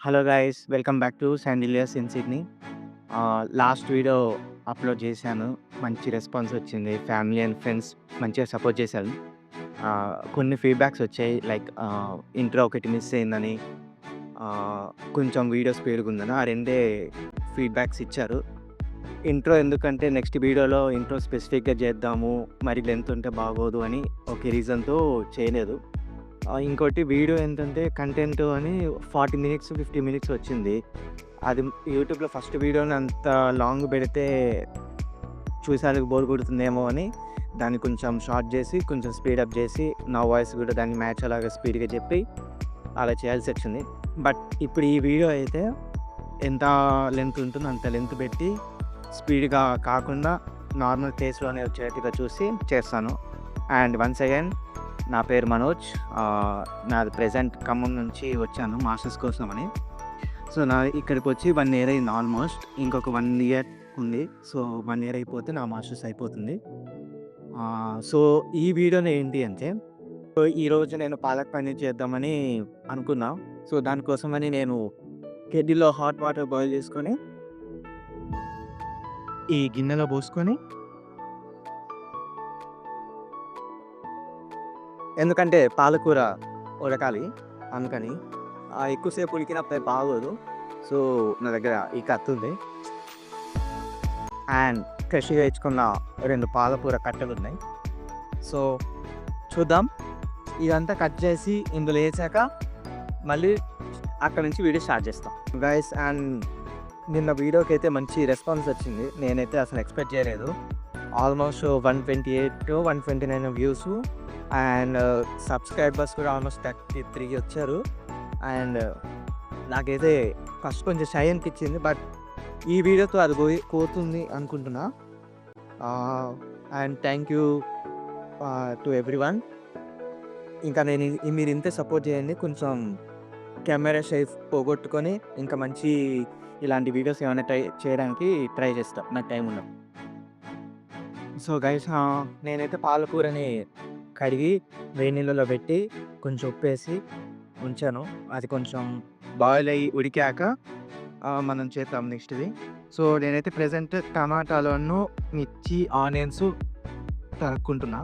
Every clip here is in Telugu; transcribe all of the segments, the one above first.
Hello guys, welcome back to Sandilyas in Sydney. Last video upload చేశాను. మంచి రెస్పాన్స్ వచ్చింది. ఫ్యామిలీ అండ్ ఫ్రెండ్స్ మంచిగా సపోర్ట్ చేశారు. కొన్ని ఫీడ్‌బ్యాక్స్ వచ్చాయి. లైక్ ఇంట్రో ఒకటి మిస్ అయిందని, ఆహ్, కొంచెం వీడియో స్పీడ్‌గా ఉందని. ఆ రెండే ఫీడ్‌బ్యాక్స్ ఇచ్చారు. ఇంట్రో ఎందుకంటే నెక్స్ట్ వీడియోలో ఇంట్రో స్పెసిఫిక్‌గా చేద్దాము. మరి లెంత్ ఉంటే బాగోదు అని ఒక రీజన్‌తో చేయలేదు. ఇంకోటి వీడియో ఏంటంటే కంటెంట్ అని 40 మినిట్స్, 50 మినిట్స్ వచ్చింది. అది యూట్యూబ్‌లో ఫస్ట్ వీడియోని అంత లాంగ్ పెడితే చూసేవాళ్ళకి బోర్ కొడుతుందేమో అని దాన్ని కొంచెం షార్ట్ చేసి, కొంచెం స్పీడప్ చేసి, నా వాయిస్ కూడా దాన్ని మ్యాచ్ అలాగా స్పీడ్‌గా చెప్పి అలా చేయాల్సొచ్చింది. బట్ ఇప్పుడు ఈ వీడియో అయితే ఎంత లెంత్ ఉంటుందో అంత లెంత్ పెట్టి స్పీడ్‌గా కాకుండా నార్మల్ పేస్‌లోనే వచ్చేట్టుగా చూసి చేస్తాను. అండ్ వన్స్ అగైన్ నా పేరు మనోజ్. నాది ప్రెజెంట్ ఖమ్మం నుంచి వచ్చాను మాస్టర్స్ కోసమని. సో, ఇక్కడికొచ్చి 1 ఇయర్ అయింది ఆల్మోస్ట్. ఇంకొక 1 ఇయర్ ఉంది. సో, 1 ఇయర్ అయిపోతే నా మాస్టర్స్ అయిపోతుంది. సో, ఈ వీడియోలో ఏంటి అంటే, సో, ఈరోజు నేను పాలక్ పన్నీర్ చేద్దామని అనుకున్నా. సో, దానికోసమని నేను కెటిల్‌లో హాట్ వాటర్ బాయిల్ చేసుకొని, ఈ గిన్నెలో పోసుకొని, ఎందుకంటే పాలకూర ఉడకాలి అందుకని. ఎక్కువసేపు ఉడికినప్పుడు బాగోదు. సో, నా దగ్గర ఈ కత్తుంది. అండ్ ఫ్రెష్‌గా తెచ్చుకున్న 2 పాలకూర కట్టెలున్నాయి. సో, చూద్దాం. ఇదంతా కట్ చేసి ఇందులో ఏసాక మళ్ళీ అక్కడి నుంచి వీడియో స్టార్ట్ చేస్తాం. గైస్, అండ్ నిన్న వీడియోకైతే మంచి రెస్పాన్స్ వచ్చింది. నేనైతే అసలు ఎక్స్‌పెక్ట్ చేయలేదు. Almost 128-129 views. అండ్ సబ్స్క్రైబర్స్ కూడా ఆల్మోస్ట్ 33 వచ్చారు. అండ్ నాకైతే ఫస్ట్ కొంచెం షై అనిపించింది. బట్ ఈ వీడియోతో అది పోతుంది అనుకుంటున్నా. And thank you to everyone. ఇంకా మీరు ఇంతే సపోర్ట్ చేయండి. కొంచెం కెమెరా షై పోగొట్టుకొని ఇంకా మంచి ఇలాంటి వీడియోస్ ఏమైనా చేయడానికి ట్రై చేస్తా నాకు టైం ఉన్నప్పుడు. సో గైస్, నేనైతే పాలకూరని కడిగి వేడి నీళ్ళలో పెట్టి కొంచెం ఉప్పేసి ఉంచాను. అది కొంచెం బాయిల్ అయ్యి ఉడికాక మనం చేద్దాం నెక్స్ట్‌ది. సో, నేనైతే ప్రెజెంట్ టమాటాలను, మిర్చి, ఆనియన్స్ తరుక్కుంటున్నా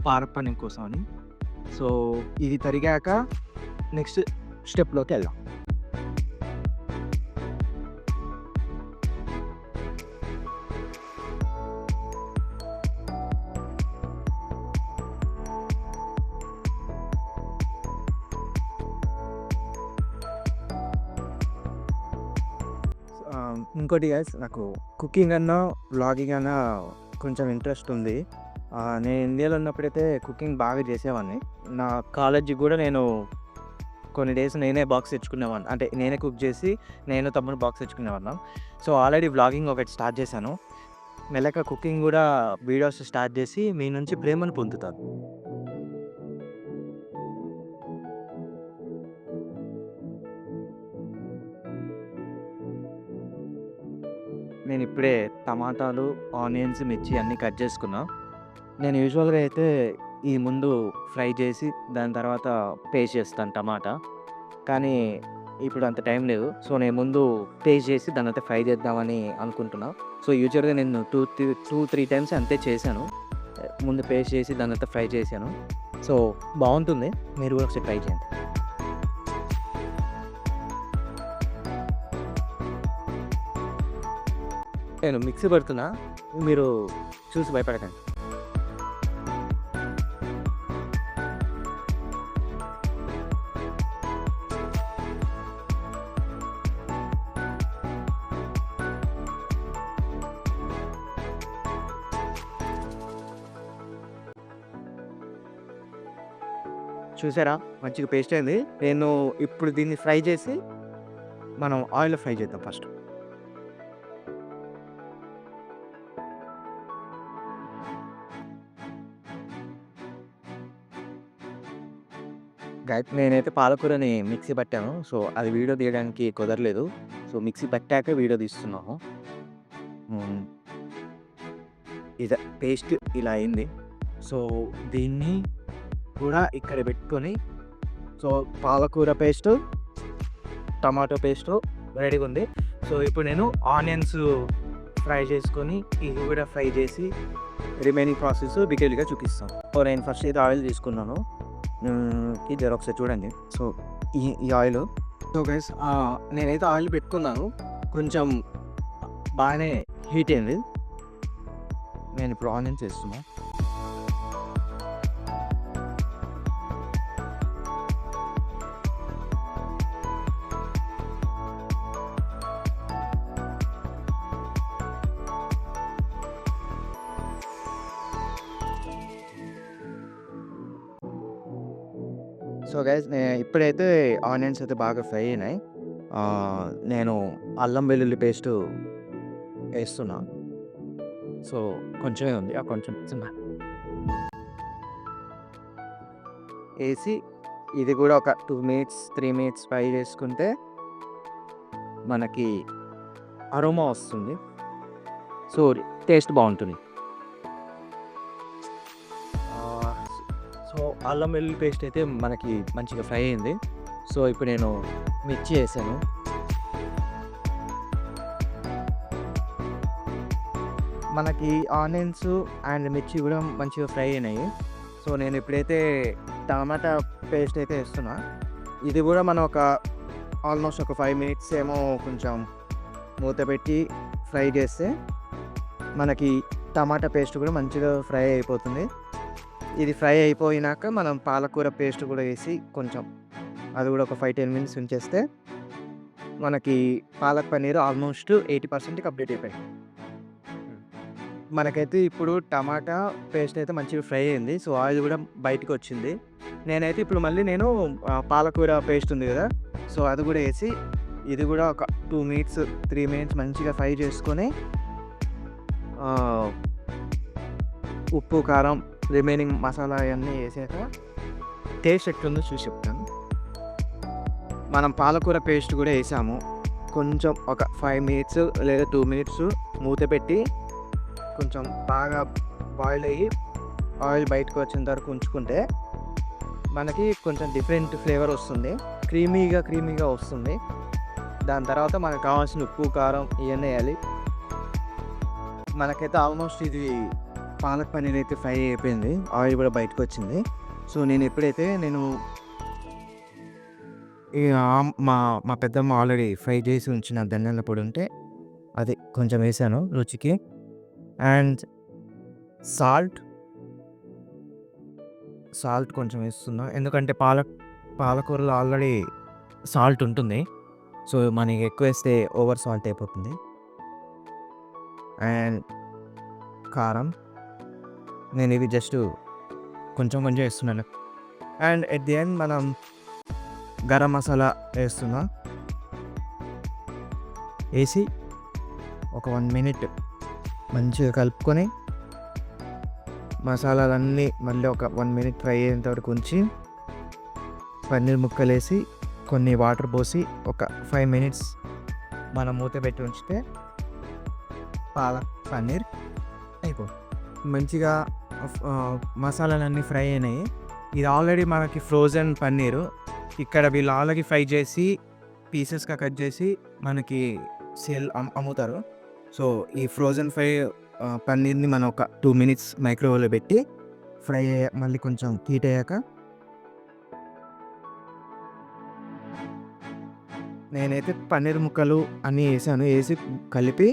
పాలక్ కోసమని. సో, ఇది తరిగాక నెక్స్ట్ స్టెప్‌లోకెళ్దాం. ఇంకోటి గైస్, నాకు కుకింగ్ అన్నా, వ్లాగింగ్ అన్నా కొంచెం ఇంట్రెస్ట్ ఉంది. నేను ఇండియాలో ఉన్నప్పుడైతే కుకింగ్ బాగా చేసేవాడిని. నా కాలేజ్‌కి కూడా నేను కొన్ని డేస్ నేనే బాక్స్ తెచ్చుకునేవాడిని. అంటే నేనే కుక్ చేసి నేను, తమ్ముడు బాక్స్ తెచ్చుకునేవాళ్ళం. సో, ఆల్రెడీ వ్లాగింగ్ ఒకటి స్టార్ట్ చేశాను. మెల్లగా కుకింగ్ కూడా వీడియోస్ స్టార్ట్ చేసి మీ నుంచి ప్రేమను పొందుతాను. నేనిప్పుడే టమాటాలు, ఆనియన్స్, మిర్చి అన్నీ కట్ చేసుకున్నా. నేను యూజువల్‌గా అయితే ఈ ముందు ఫ్రై చేసి దాని తర్వాత పేస్ట్ చేస్తాను టమాటా. కానీ ఇప్పుడు అంత టైం లేదు. సో, నేను ముందు పేస్ట్ చేసి దాని తర్వాత ఫ్రై చేద్దామని అనుకుంటున్నా. సో, యూజువల్‌గా నేను 2, 3 టైమ్స్ అంతే చేశాను. ముందు పేస్ట్ చేసి దాని తర్వాత ఫ్రై చేశాను. సో, బావుంటుంది. మీరు కూడా ఒకసారి ట్రై చేయండి. నేను మిక్సీ పడుతున్నా. మీరు చూసి భయపడకండి. చూసారా? మంచిగా పేస్ట్ అయింది. నేను ఇప్పుడు దీన్ని ఫ్రై చేసి మనం ఆయిల్‌లో ఫ్రై చేద్దాం ఫస్ట్. నేనైతే పాలకూరని మిక్సీ పట్టాను. సో, అది వీడియో తీయడానికి కుదరలేదు. సో, మిక్సీ పట్టాక వీడియో తీస్తున్నాను. హ్మ్. పేస్ట్ ఇలా అయింది. సో, దీన్ని కూడా ఇక్కడ పెట్టుకొని, సో, పాలకూర పేస్టు, టమాటో పేస్ట్ రెడీగా ఉంది. సో ఇప్పుడు నేను ఆనియన్స్ ఫ్రై చేసుకొని ఇవి కూడా ఫ్రై చేసి రిమైనింగ్ ప్రాసెస్ డీటెయిల్గా చూపిస్తాను. సో నేను ఫస్ట్ అయితే ఆయిల్ తీసుకున్నాను. ఇది ఒకసారి చూడండి. సో ఈ ఆయిల్. సో గైస్ నేనైతే ఆయిల్ పెట్టుకున్నాను. కొంచెం బాగానే హీట్ అయింది. నేను ఇప్పుడు ఆనియన్స్ వేస్తున్నా. సో గైస్ ఇప్పుడైతే ఆనియన్స్ అయితే బాగా ఫ్రై అయినాయి. నేను అల్లం వెల్లుల్లి పేస్ట్ వేస్తున్నా. సో కొంచెమే ఉంది, కొంచెం వేసి ఇది కూడా ఒక 2 మినిట్స్ 3 మినిట్స్ ఫ్రై చేసుకుంటే మనకి అరోమా వస్తుంది. సో టేస్ట్ బాగుంటుంది. సో అల్లం వెల్లుల్లి పేస్ట్ అయితే మనకి మంచిగా ఫ్రై అయింది. సో ఇప్పుడు నేను మిర్చి వేసాను. మనకి ఆనియన్స్ అండ్ మిర్చి కూడా మంచిగా ఫ్రై అయినాయి. సో నేను ఇప్పుడైతే టమాటా పేస్ట్ అయితే వేస్తున్నా. ఇది కూడా మనం ఆల్మోస్ట్ ఒక 5 మినిట్స్ ఏమో కొంచెం మూత పెట్టి ఫ్రై చేస్తే మనకి టమాటా పేస్ట్ కూడా మంచిగా ఫ్రై అయిపోతుంది. ఇది ఫ్రై అయిపోయినాక మనం పాలకూర పేస్ట్ కూడా వేసి కొంచెం అది కూడా ఒక 5-10 మినిట్స్ ఉంచేస్తే మనకి పాలక్ పన్నీర్ ఆల్మోస్ట్ 80% కంప్లీట్ అయిపోయింది. మనకైతే ఇప్పుడు టమాటా పేస్ట్ అయితే మంచిగా ఫ్రై అయింది. సో ఆయిల్ కూడా బయటకు వచ్చింది. నేనైతే ఇప్పుడు మళ్ళీ పాలకూర పేస్ట్ ఉంది కదా, సో అది కూడా వేసి ఇది కూడా ఒక 2 మినిట్స్ 3 మినిట్స్ మంచిగా ఫ్రై చేసుకొని ఉప్పు కారం రిమైనింగ్ మసాలా అవన్నీ వేసాక టేస్ట్ ఎట్లుందో చూసి చెప్తాను. మనం పాలకూర పేస్ట్ కూడా వేసాము. కొంచెం ఒక 5 మినిట్స్ లేదా 2 మినిట్స్ మూత పెట్టి కొంచెం బాగా బాయిల్ అయ్యి ఆయిల్ బయటకు వచ్చిన వరకు ఉంచుకుంటే మనకి కొంచెం డిఫరెంట్ ఫ్లేవర్ వస్తుంది. క్రీమీగా వస్తుంది. దాని తర్వాత మనకు కావాల్సిన ఉప్పు కారం ఇవన్నీ వేయాలి. మనకైతే ఆల్మోస్ట్ ఇది పాలక్ పన్నీర్ అయితే ఫ్రై అయిపోయింది. ఆయిల్ కూడా బయటకు వచ్చింది. సో నేను ఎప్పుడైతే మా పెద్దమ్మ ఆల్రెడీ ఫ్రై చేసి ఉంచిన ధనియాల పొడి ఉంటే అది కొంచెం వేసాను రుచికి. అండ్ సాల్ట్ కొంచెం వేస్తున్నా. ఎందుకంటే పాలకూరలో ఆల్రెడీ సాల్ట్ ఉంటుంది. సో మనకి ఎక్కువ వేస్తే ఓవర్ సాల్ట్ అయిపోతుంది. అండ్ కారం నేను ఇవి జస్ట్ కొంచెం వేస్తున్నాను. అండ్ ఎట్ ది ఎండ్ మనం గరం మసాలా వేస్తున్నా. వేసి ఒక 1 మినిట్ మంచిగా కలుపుకొని మసాలాలన్నీ మళ్ళీ ఒక 1 మినిట్ ఫ్రై అయ్యేంత వరకు ఉంచి పన్నీర్ ముక్కలు వేసి కొన్ని వాటర్ పోసి ఒక 5 మినిట్స్ మనం మూత పెట్టి ఉంచితే పాలక్ పన్నీర్ అయిపోతుంది. మంచిగా మసాలాలన్నీ ఫ్రై అయినాయి. ఇది ఆల్రెడీ మనకి ఫ్రోజన్ పన్నీరు. ఇక్కడ వీళ్ళు ఆల్రెడీ ఫ్రై చేసి పీసెస్గా కట్ చేసి మనకి అమ్ముతారు. సో ఈ ఫ్రోజన్ పన్నీర్ని మనం ఒక 2 మినిట్స్ మైక్రోవేవ్లో పెట్టి ఫ్రై మళ్ళీ కొంచెం హీట్ అయ్యాక నేనైతే పన్నీర్ ముక్కలు అన్నీ వేసాను. వేసి కలిపి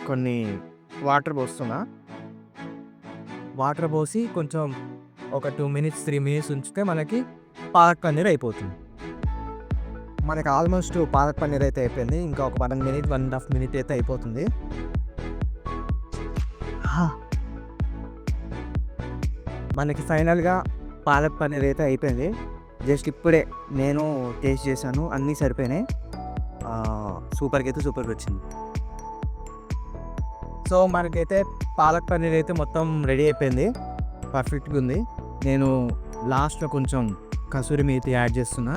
కొన్ని వాటర్ పోస్తున్నా. వాటర్ పోసి కొంచెం ఒక 2 మినిట్స్ 3 మినిట్స్ ఉంచితే మనకి పాలక్ పన్నీర్ అయిపోతుంది. మనకి ఆల్మోస్ట్ పాలక్ పన్నీర్ అయితే అయిపోయింది. ఇంకా ఒక 1 మినిట్ 1.5 మినిట్ అయితే అయిపోతుంది. మనకి ఫైనల్గా పాలక్ పన్నీర్ అయితే అయిపోయింది. జస్ట్ ఇప్పుడే నేను టేస్ట్ చేశాను, అన్నీ సరిపోయినాయి. సూపర్గా వచ్చింది. సో మనకైతే పాలక్ పన్నీర్ అయితే మొత్తం రెడీ అయిపోయింది. పర్ఫెక్ట్గా ఉంది. నేను లాస్ట్లో కొంచెం కసూరి మేతి యాడ్ చేస్తున్నా,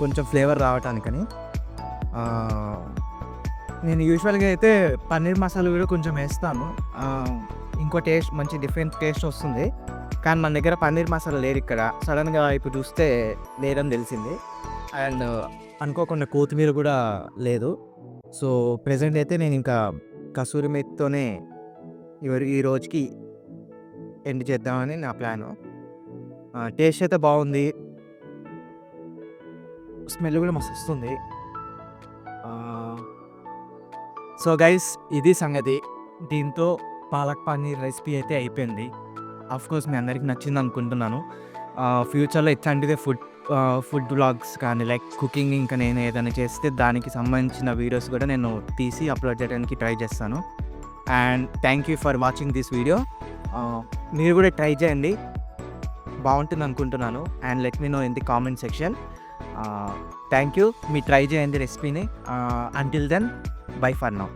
కొంచెం ఫ్లేవర్ రావటానికని. నేను యూజువల్గా అయితే పన్నీర్ మసాలా కూడా కొంచెం వేస్తాను. ఇంకో టేస్ట్ మంచి డిఫరెంట్ టేస్ట్ వస్తుంది. కానీ మన దగ్గర పన్నీర్ మసాలా లేరు ఇక్కడ. సడన్గా ఇప్పుడు చూస్తే లేదని తెలిసింది. అండ్ అనుకోకుండా కొత్తిమీర కూడా లేదు. సో, ప్రెజెంట్ అయితే నేను ఇంకా కసూరి మేతితోనే ఈ రోజుకి ఎండ్ చేద్దామని నా ప్లాను. టేస్ట్ అయితే బాగుంది. స్మెల్ కూడా మస్తు వస్తుంది. సో గైస్, ఇది సంగతి. దీంతో పాలక్ పన్నీర్ రెసిపీ అయితే అయిపోయింది. ఆఫ్కోర్స్ మీ అందరికి నచ్చింది అనుకుంటున్నాను. ఫ్యూచర్లో ఇట్లాంటిదే ఫుడ్ వ్లాగ్స్ కానీ లైక్ కుకింగ్ ఇంకా నేను ఏదైనా చేస్తే దానికి సంబంధించిన వీడియోస్ కూడా నేను తీసి అప్లోడ్ చేయడానికి ట్రై చేస్తాను. And thank you for watching this video. మీరు కూడా ట్రై చేయండి, బాగుంటుంది అనుకుంటున్నాను. And let me know in the comment section. Thank you. మీరు ట్రై చేయండి రెసిపీని. Until then, bye for now.